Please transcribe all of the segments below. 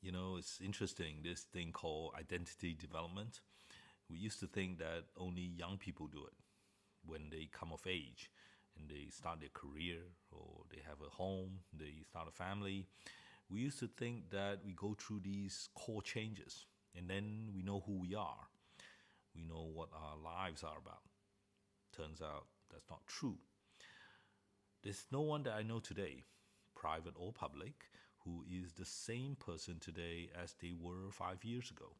It's interesting, this thing called identity development. We used to think that only young people do it when they come of age and they start their career or they have a home, they start a family. We used to think that we go through these core changes and then we know who we are. We know what our lives are about. Turns out that's not true. There's no one that I know today, private or public, who is the same person today as they were 5 years ago.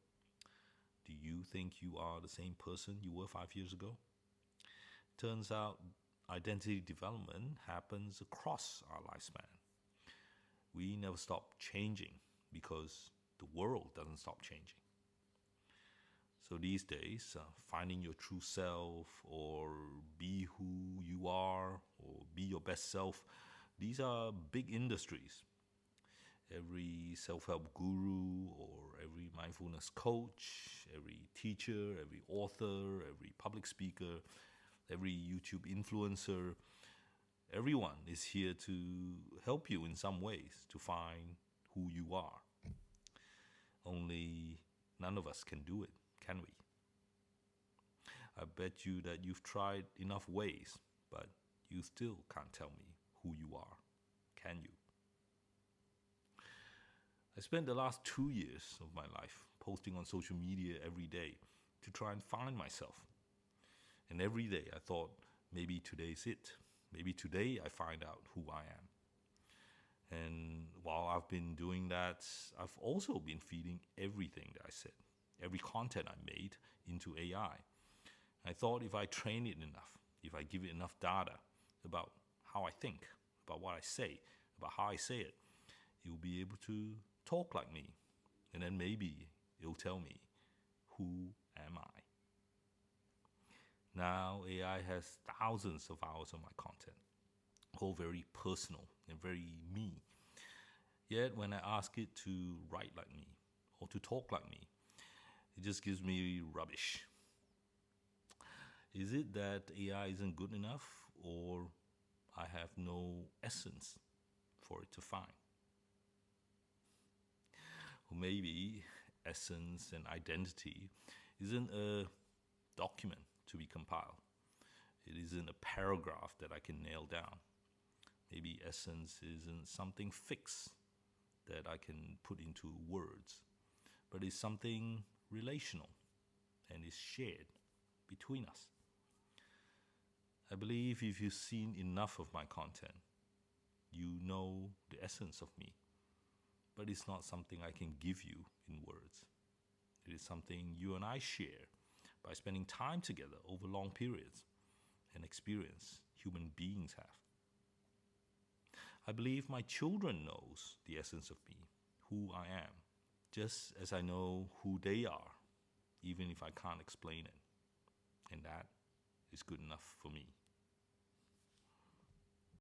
Do you think you are the same person you were 5 years ago? Turns out identity development happens across our lifespan. We never stop changing because the world doesn't stop changing. So these days, finding your true self or be who you are or be your best self, these are big industries. Every self-help guru or every mindfulness coach, every teacher, every author, every public speaker, every YouTube influencer, everyone is here to help you in some ways to find who you are. Only none of us can do it, can we? I bet you that you've tried enough ways, but you still can't tell me who you are, can you? I spent the last 2 years of my life posting on social media every day to try and find myself. And every day I thought, maybe today's it. Maybe today I find out who I am. And while I've been doing that, I've also been feeding everything that I said, every content I made into AI. I thought if I train it enough, if I give it enough data about how I think, about what I say, about how I say it, it will be able to talk like me. And then maybe it'll tell me, who am I? Now AI has thousands of hours of my content, all very personal and very me. Yet when I ask it to write like me or to talk like me, it just gives me rubbish. Is it that AI isn't good enough, or I have no essence for it to find? Or maybe essence and identity isn't a document to be compiled. It isn't a paragraph that I can nail down. Maybe essence isn't something fixed that I can put into words, but it's something relational and is shared between us. I believe if you've seen enough of my content, you know the essence of me, but it's not something I can give you in words. It is something you and I share by spending time together over long periods, an experience human beings have. I believe my children knows the essence of me, who I am, just as I know who they are, even if I can't explain it. And that is good enough for me.